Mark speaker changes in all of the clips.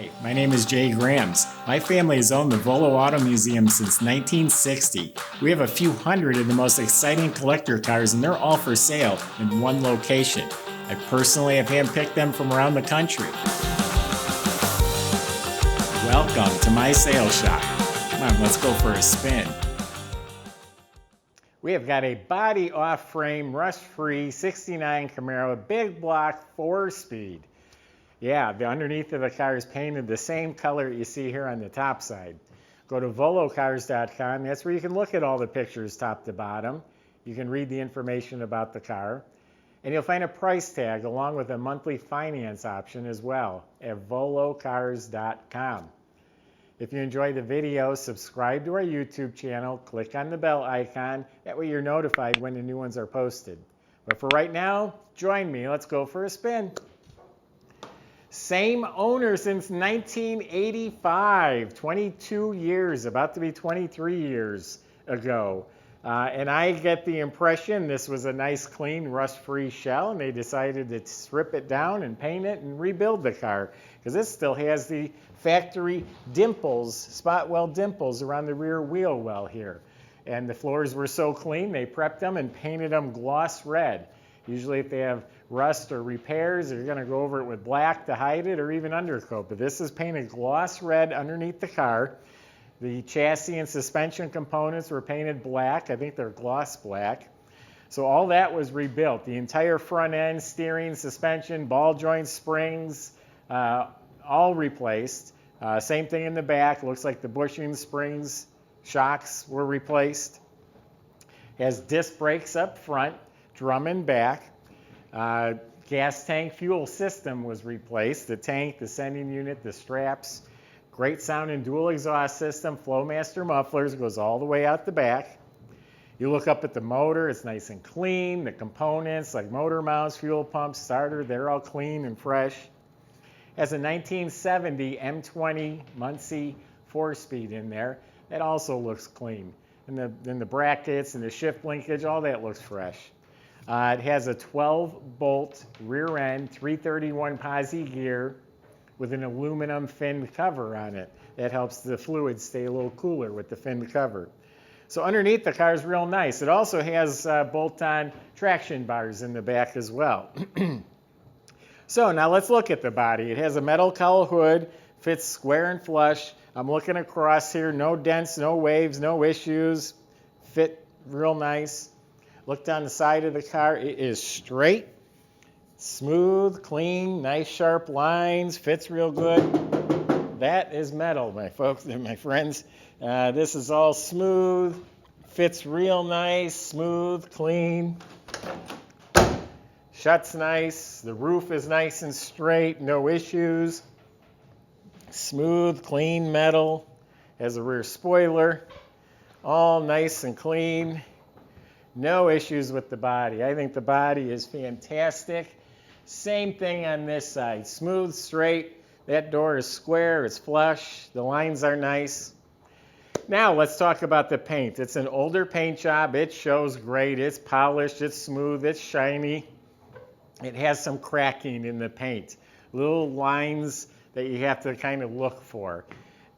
Speaker 1: Hi, my name is Jay Grams. My family has owned the Volo Auto Museum since 1960. We have a few hundred of the most exciting collector cars, and they're all for sale in one location. I personally have handpicked them from around the country. Welcome to my sales shop. Come on, let's go for a spin. We have got a body off-frame, rust-free 69 Camaro, big block, 4-speed. Yeah, the underneath of the car is painted the same color you see here on the top side. Go to volocars.com. That's where you can look at all the pictures top to bottom. You can read the information about the car. And you'll find a price tag along with a monthly finance option as well at volocars.com. If you enjoyed the video, subscribe to our YouTube channel, click on the bell icon. That way you're notified when the new ones are posted. But for right now, join me. Let's go for a spin. Same owner since 1985, 22 years, about to be 23 years ago. And I get the impression this was a nice, clean, rust-free shell, and they decided to strip it down and paint it and rebuild the car, because this still has the factory dimples, spot weld dimples around the rear wheel well here. And the floors were so clean, they prepped them and painted them gloss red. Usually if they have rust or repairs, they're going to go over it with black to hide it, or even undercoat. But this is painted gloss red underneath the car. The chassis and suspension components were painted black. I think they're gloss black. So all that was rebuilt. The entire front end, steering, suspension, ball joints, springs, all replaced. Same thing in the back. Looks like the bushing, springs, shocks were replaced. Has disc brakes up front, drum and back. Gas tank fuel system was replaced. The tank, the sending unit, the straps. Great sound and dual exhaust system. Flowmaster mufflers goes all the way out the back. You look up at the motor, it's nice and clean. The components like motor mounts, fuel pump, starter, they're all clean and fresh. Has a 1970 M20 Muncie 4-speed in there. That also looks clean. And the brackets and the shift linkage, all that looks fresh. It has a 12-bolt rear end, 331 posi gear with an aluminum finned cover on it. That helps the fluid stay a little cooler with the finned cover. So underneath the car is real nice. It also has bolt-on traction bars in the back as well. So now let's look at the body. It has a metal cowl hood, fits square and flush. I'm looking across here, no dents, no waves, no issues. Fit real nice. Look down the side of the car. It is straight, smooth, clean, nice sharp lines, fits real good. That is metal, my folks and my friends. This is all smooth, fits real nice, smooth, clean. Shuts nice. The roof is nice and straight, no issues. Smooth, clean metal. Has a rear spoiler. All nice and clean. No issues with the body. I think the body is fantastic. Same thing on this side. Smooth, straight. That door is square. It's flush. The lines are nice. Now let's talk about the paint. It's an older paint job. It shows great. It's polished. It's smooth. It's shiny. It has some cracking in the paint. Little lines that you have to kind of look for.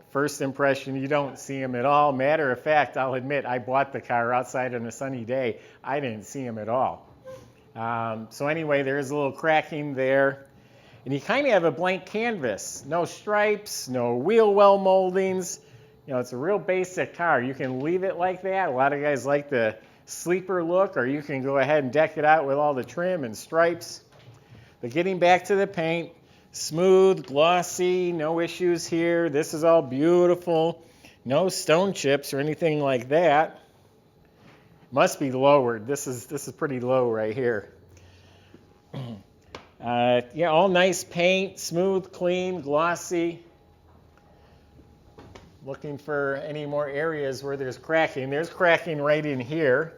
Speaker 1: First impression, you don't see them at all. Matter of fact, I'll admit, I bought the car outside on a sunny day. I didn't see them at all. So anyway, there's a little cracking there. And you kind of have a blank canvas. No stripes, no wheel well moldings. You know, it's a real basic car. You can leave it like that. A lot of guys like the sleeper look, or you can go ahead and deck it out with all the trim and stripes. But getting back to the paint, smooth, glossy, no issues here. This is all beautiful. No stone chips or anything like that. Must be lowered. This is pretty low right here. Yeah, all nice paint, smooth, clean, glossy. Looking for any more areas where there's cracking. There's cracking right in here.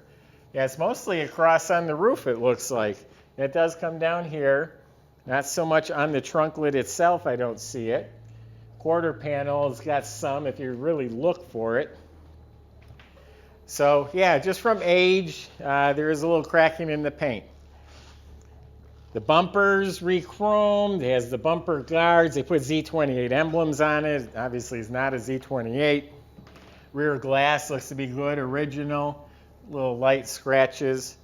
Speaker 1: Yeah, it's mostly across on the roof, it looks like. It does come down here. Not so much on the trunk lid itself, I don't see it. Quarter panel has got some if you really look for it. So yeah, just from age, there is a little cracking in the paint. The bumper's re-chromed. It has the bumper guards. They put Z28 emblems on it. Obviously, it's not a Z28. Rear glass looks to be good, original. Little light scratches.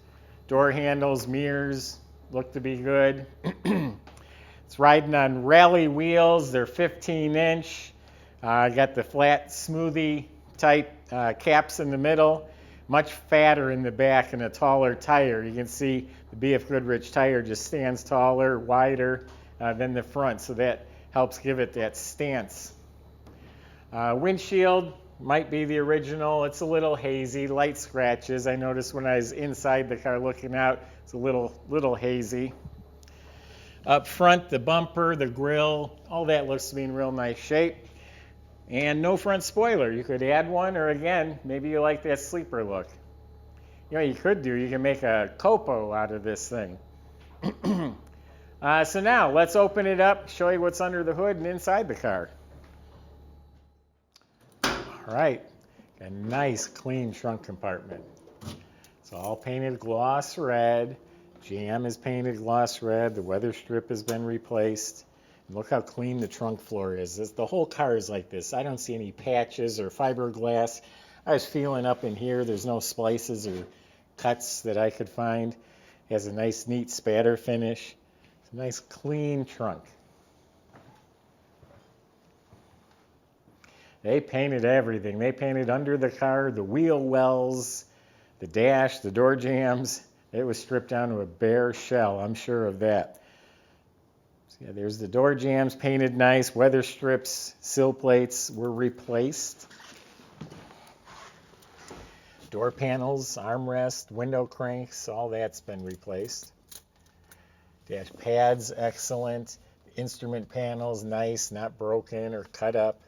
Speaker 1: Door handles, mirrors look to be good. It's riding on rally wheels. They're 15-inch. Got the flat smoothie type caps in the middle. Much fatter in the back and a taller tire. You can see the BF Goodrich tire just stands taller, wider than the front, so that helps give it that stance. Windshield might be the original. It's a little hazy, light scratches. I noticed when I was inside the car looking out, it's a little hazy. Up front, the bumper, the grille, all that looks to be in real nice shape. And no front spoiler. You could add one, or again, maybe you like that sleeper look. You know what you could do? You can make a copo out of this thing. So now, let's open it up, show you what's under the hood and inside the car. All right, a nice clean trunk compartment. It's all painted gloss red. Jam is painted gloss red. The weather strip has been replaced. And look how clean the trunk floor is. The whole car is like this. I don't see any patches or fiberglass. I was feeling up in here. There's no splices or cuts that I could find. It has a nice, neat spatter finish. It's a nice, clean trunk. They painted everything. They painted under the car, the wheel wells, the dash, the door jambs. It was stripped down to a bare shell, I'm sure of that. So yeah, there's the door jambs painted nice. Weather strips, sill plates were replaced. Door panels, armrest, window cranks, all that's been replaced. Dash pads, excellent. Instrument panels, nice, not broken or cut up.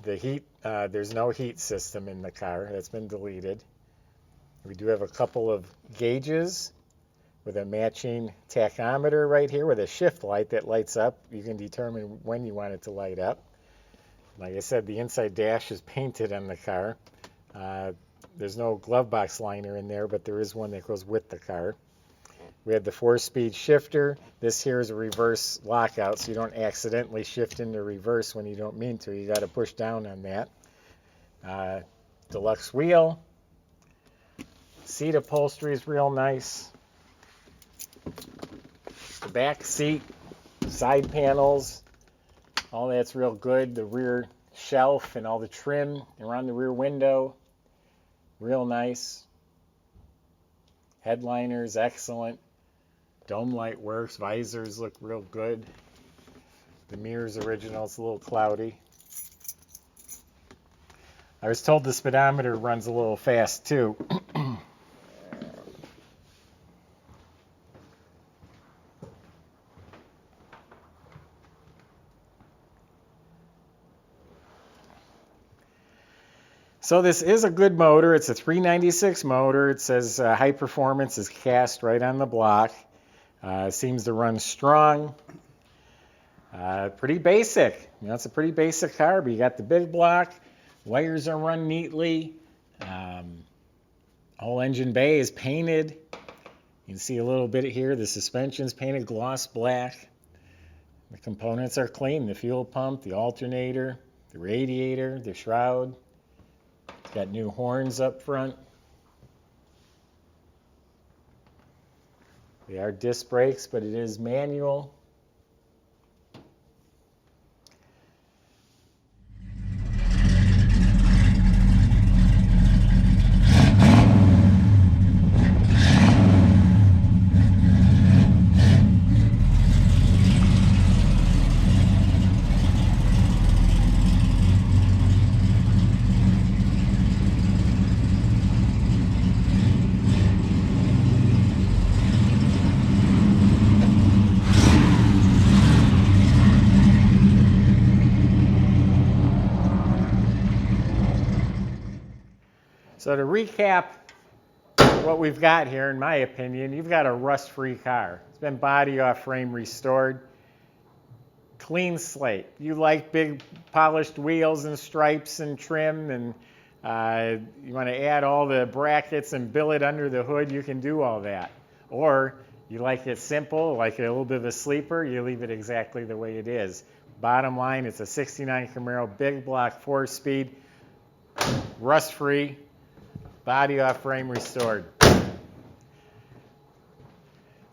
Speaker 1: The heat, there's no heat system in the car. That's been deleted. We do have a couple of gauges with a matching tachometer right here with a shift light that lights up. You can determine when you want it to light up. Like I said, the inside dash is painted on the car. There's no glove box liner in there, but there is one that goes with the car. We have the 4-speed shifter. This here is a reverse lockout, so you don't accidentally shift into reverse when you don't mean to. You got to push down on that. Deluxe wheel. Seat upholstery is real nice. The back seat, side panels, all that's real good. The rear shelf and all the trim around the rear window, real nice. Headliners, excellent. Dome light works. Visors look real good. The mirror's original. It's a little cloudy. I was told the speedometer runs a little fast too. So this is a good motor. It's a 396 motor. It says high performance is cast right on the block. Seems to run strong. Pretty basic. You know, it's a pretty basic car, but you got the big block. Wires are run neatly. Whole engine bay is painted. You can see a little bit here. The suspension's painted gloss black. The components are clean. The fuel pump, the alternator, the radiator, the shroud. It's got new horns up front. They are disc brakes, but it is manual. So to recap what we've got here, in my opinion, you've got a rust-free car. It's been body off frame restored. Clean slate. You like big polished wheels and stripes and trim, and you want to add all the brackets and billet under the hood, you can do all that. Or you like it simple, like a little bit of a sleeper, you leave it exactly the way it is. Bottom line, it's a 69 Camaro, big block, 4-speed, rust-free, body off, frame restored.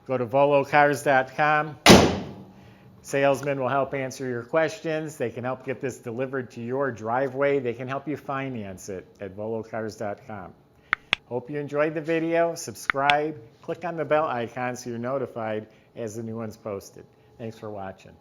Speaker 1: Go to volocars.com. Salesmen will help answer your questions. They can help get this delivered to your driveway. They can help you finance it at volocars.com. Hope you enjoyed the video. Subscribe. Click on the bell icon so you're notified as the new one's posted. Thanks for watching.